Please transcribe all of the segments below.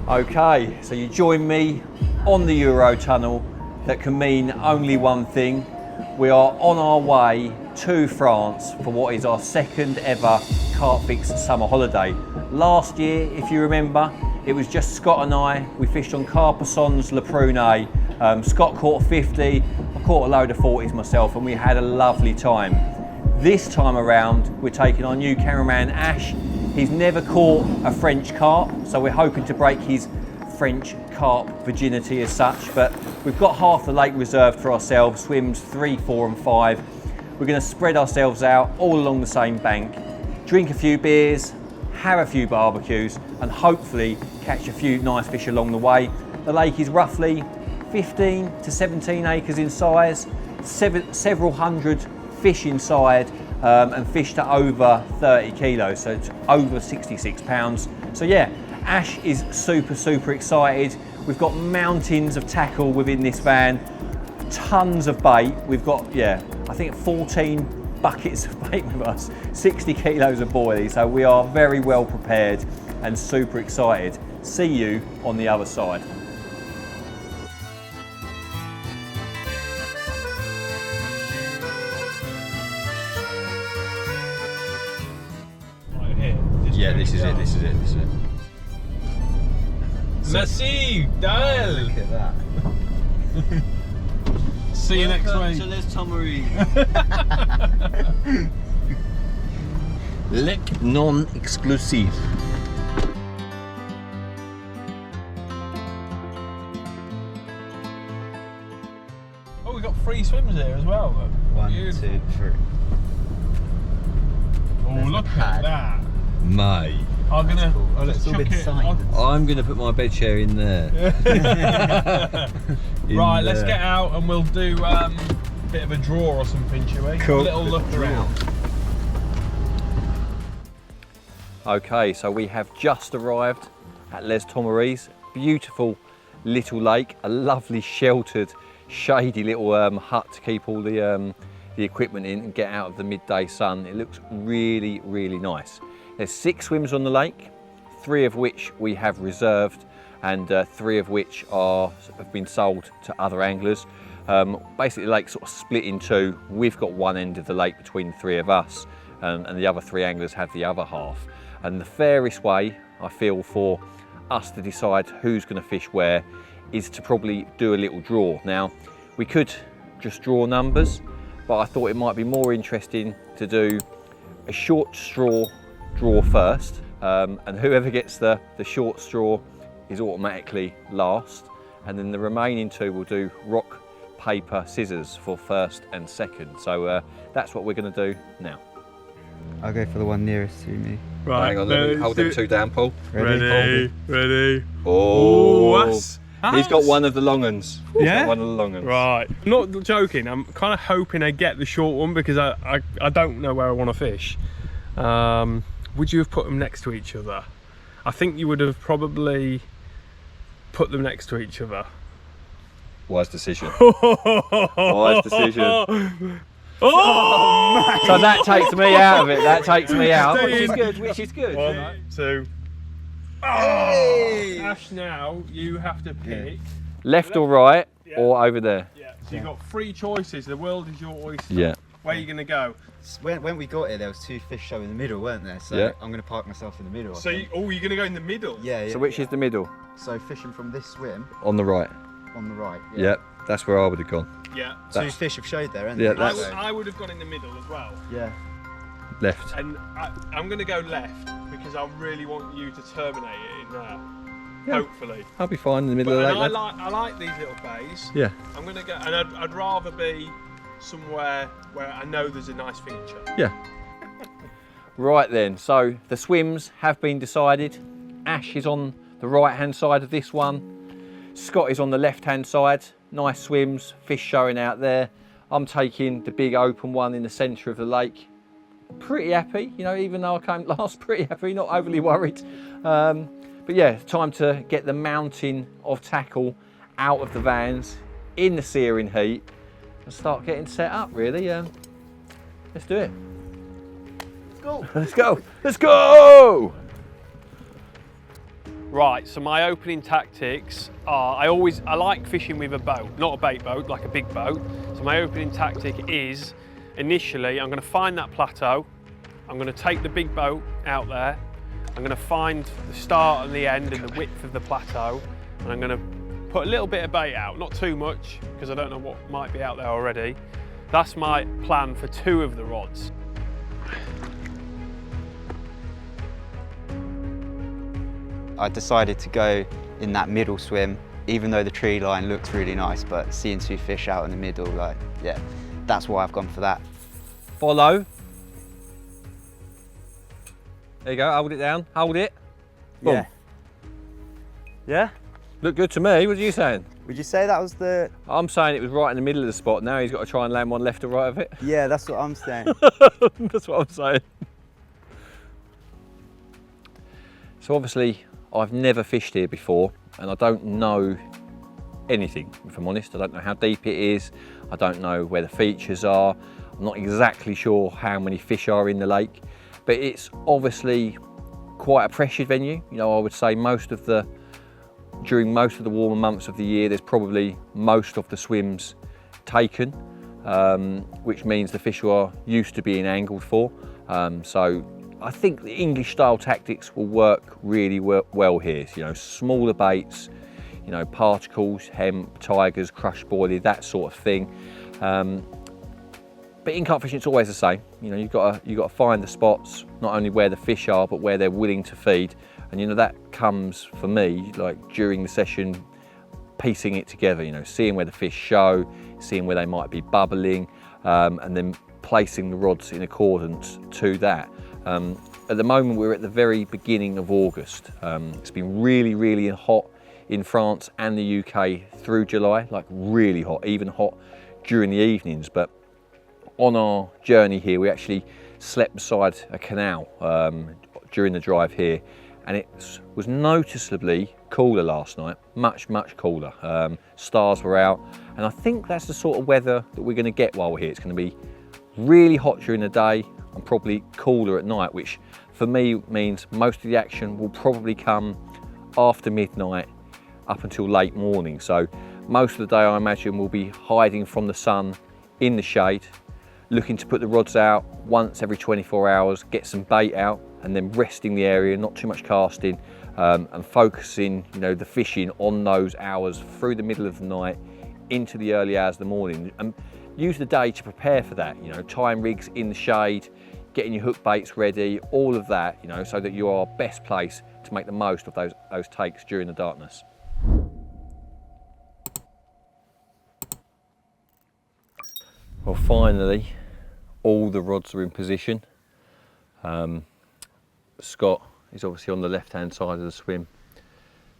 Okay, so you join me on the Eurotunnel. That can mean only one thing. We are on our way to France for what is our second ever CarpFix summer holiday. Last year, if you remember, it was just Scott and I. We fished on CarpasenS Le Tomery. Scott caught a 50, I caught a load of 40s myself, and we had a lovely time. This time around, we're taking our new cameraman Ash. He's never caught a French carp, so we're hoping to break his French carp virginity as such, but we've got half the lake reserved for ourselves, swims 3, 4 and 5. We're going to spread ourselves out all along the same bank, drink a few beers, have a few barbecues and hopefully catch a few nice fish along the way. The lake is roughly 15 to 17 acres in size, several hundred fish inside, and fish to over 30 kilos, so it's over 66 pounds. So yeah, Ash is super excited. We've got mountains of tackle within this van, tons of bait. We've got, yeah, I think 14 buckets of bait with us, 60 kilos of boilies, so we are very well prepared and super excited. See you on the other side. Yeah, this is it. Merci, Dale. Look at that. See you next week. To Les Tomery. Lek non-exclusive. Oh, we've got 3 swims here as well. Look. 1, Beautiful. 2, 3. Oh, look at that. Mate. I'm gonna It's all chuck been it. signed. I'm going to put my bed chair in there. Right, let's get out and we'll do a bit of a draw or something, shall we? Cool. A little look around. Okay, so we have just arrived at Les Tomery's. Beautiful little lake, a lovely sheltered, shady little hut to keep all the equipment in and get out of the midday sun. It looks really nice. There's 6 swims on the lake, 3 of which we have reserved and 3 of which have been sold to other anglers. Basically the lake's sort of split in 2. We've got one end of the lake between the 3 of us and the other 3 anglers have the other half. And the fairest way, I feel, for us to decide who's going to fish where is to probably do a little draw. Now, we could just draw numbers, but I thought it might be more interesting to do a short straw draw first, and whoever gets the short straw is automatically last, and then the remaining 2 will do rock, paper, scissors for first and second. So that's what we're going to do now. I'll go for the one nearest to me. Right, Hang on, let me hold them 2 down, Paul. Ready. Oh, That's he's got one of the long uns. Yeah? One of the long uns. Right. I'm not joking, I'm kind of hoping I get the short one because I don't know where I want to fish. Would you have put them next to each other? I think you would have probably put them next to each other. Wise decision. Wise decision. Oh! So that takes me out of it. That takes me out, which is good. 1, 2. Oh! Ash, now you have to pick. Left or right, or over there? Yeah. So you've got 3 choices. The world is your oyster. Yeah. Where are you going to go? When we got here, there was 2 fish show in the middle, weren't there? So Yeah. I'm going to park myself in the middle. So you're going to go in the middle? Yeah. So which is the middle? So fishing from this swim On the right. on the right. Yep, that's where I would have gone. Yeah. 2 fish have showed there, haven't Yeah, they? that's- I would have gone in the middle as well. Yeah. Left. And I'm going to go left because I really want you to terminate it in there. Yeah. Hopefully. I'll be fine in the middle But, of and the lake. I like these little bays. Yeah. I'm going to go, and I'd rather be somewhere where I know there's a nice feature. Yeah. Right then, so the swims have been decided. Ash is on the right hand side of this one. Scott is on the left hand side. Nice swims, fish showing out there. I'm taking the big open one in the centre of the lake. Pretty happy, you know, even though I came last, pretty happy, not overly worried. But yeah, time to get the mountain of tackle out of the vans in the searing heat and start getting set up, really. Let's do it. Let's go. Let's go. Let's go! Right, so my opening tactics are, I like fishing with a boat, not a bait boat, like a big boat. So my opening tactic is, initially, I'm going to find that plateau, I'm going to take the big boat out there, I'm going to find the start and the end and the width of the plateau, and I'm going to put a little bit of bait out, not too much, because I don't know what might be out there already. That's my plan for 2 of the rods. I decided to go in that middle swim, even though the tree line looks really nice, but seeing 2 fish out in the middle, like, yeah, that's why I've gone for that. Follow. There you go, hold it down, hold it. Boom. Yeah. Yeah? Look good to me, what are you saying? Would you say that was the... I'm saying it was right in the middle of the spot, now he's got to try and land one left or right of it. Yeah, that's what I'm saying. That's what I'm saying. So obviously, I've never fished here before and I don't know anything, if I'm honest. I don't know how deep it is, I don't know where the features are, I'm not exactly sure how many fish are in the lake, but it's obviously quite a pressured venue. You know, I would say during most of the warmer months of the year, there's probably most of the swims taken, which means the fish are used to being angled for. So I think the English style tactics will work really well here. So, you know, smaller baits, you know, particles, hemp, tigers, crushed boilie, that sort of thing. But in carp fishing, it's always the same. You know, you've got to find the spots, not only where the fish are, but where they're willing to feed. And you know, that comes for me, like during the session, piecing it together, you know, seeing where the fish show, seeing where they might be bubbling, and then placing the rods in accordance to that. At the moment, we're at the very beginning of August. It's been really, really hot in France and the UK through July, like really hot, even hot during the evenings. But on our journey here, we actually slept beside a canal during the drive here, and it was noticeably cooler last night, much, much cooler. Stars were out, and I think that's the sort of weather that we're going to get while we're here. It's going to be really hot during the day and probably cooler at night, which for me means most of the action will probably come after midnight up until late morning. So most of the day, I imagine, we'll be hiding from the sun in the shade, looking to put the rods out once every 24 hours, get some bait out, and then resting the area, not too much casting, and focusing, you know, the fishing on those hours through the middle of the night into the early hours of the morning, and use the day to prepare for that. You know, tying rigs in the shade, getting your hook baits ready, all of that, you know, so that you are best placed to make the most of those takes during the darkness. Well, finally, all the rods are in position. Scott is obviously on the left-hand side of the swim.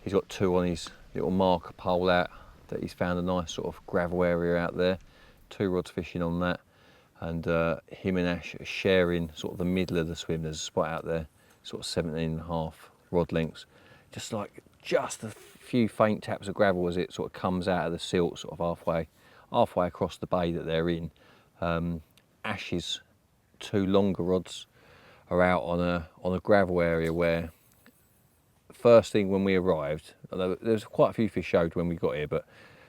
He's got 2 on his little marker pole out that he's found a nice sort of gravel area out there. 2 rods fishing on that, and him and Ash are sharing sort of the middle of the swim. There's a spot out there, sort of 17.5 rod lengths. Just a few faint taps of gravel as it sort of comes out of the silt, sort of halfway across the bay that they're in. Ash's 2 longer rods are out on a gravel area where, first thing when we arrived, there's quite a few fish showed when we got here, but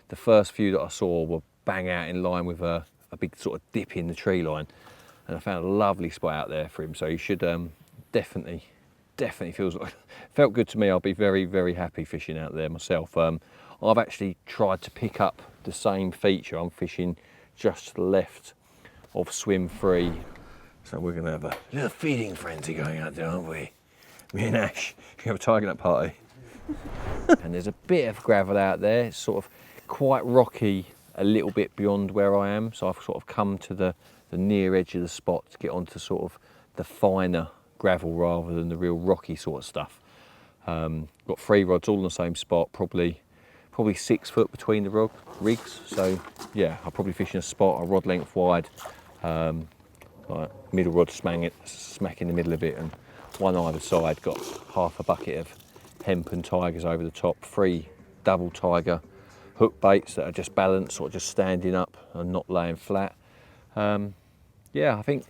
the first few that I saw were bang out in line with a big sort of dip in the tree line, and I found a lovely spot out there for him. So he should definitely felt good to me. I'll be very, very happy fishing out there myself. I've actually tried to pick up the same feature. I'm fishing just to the left of swim 3. So we're going to have a little feeding frenzy going out there, aren't we? Me and Ash, we have a tiger nut party. And there's a bit of gravel out there. It's sort of quite rocky a little bit beyond where I am. So I've sort of come to the near edge of the spot to get onto sort of the finer gravel rather than the real rocky sort of stuff. Got 3 rods all in the same spot, probably 6 foot between the rigs. So yeah, I'll probably fish in a spot a rod length wide, like middle rod smack in the middle of it, and one either side. Got half a bucket of hemp and tigers over the top, 3 double tiger hook baits that are just balanced, sort of just standing up and not laying flat. Yeah, I think,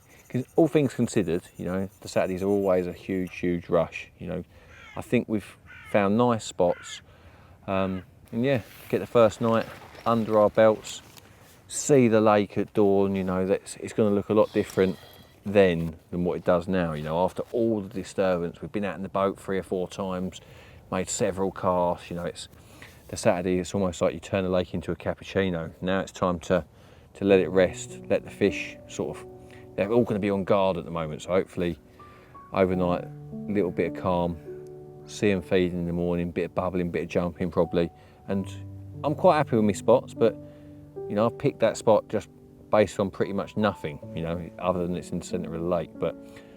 all things considered, you know, the Saturdays are always a huge rush. You know, I think with found nice spots, and yeah, get the first night under our belts, see the lake at dawn. You know, that it's going to look a lot different then than what it does now. You know, after all the disturbance, we've been out in the boat 3 or 4 times, made several casts. You know, it's the Saturday, it's almost like you turn the lake into a cappuccino. Now it's time to let it rest, let the fish sort of, they're all going to be on guard at the moment, so hopefully overnight, a little bit of calm, see them feeding in the morning, bit of bubbling, bit of jumping probably. And I'm quite happy with my spots, but you know, I've picked that spot just based on pretty much nothing, you know, other than it's in the centre of the lake. But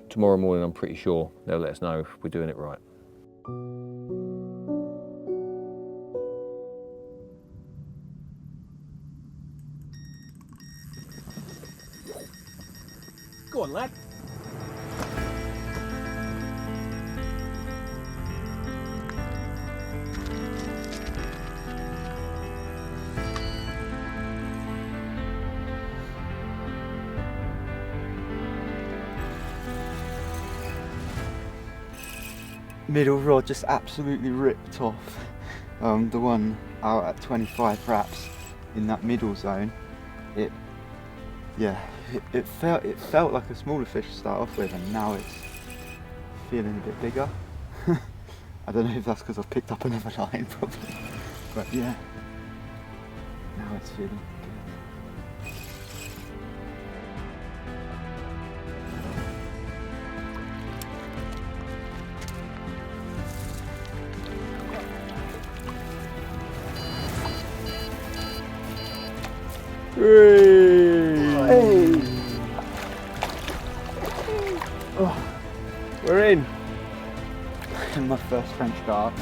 tomorrow morning I'm pretty sure they'll let us know if we're doing it right. Go on, lad. Middle rod just absolutely ripped off. The one out at 25 wraps in that middle zone, it felt like a smaller fish to start off with, and now it's feeling a bit bigger. I don't know if that's because I've picked up another line probably, but yeah, now it's feeling good. Hey. Oh, We're in. my first French carp.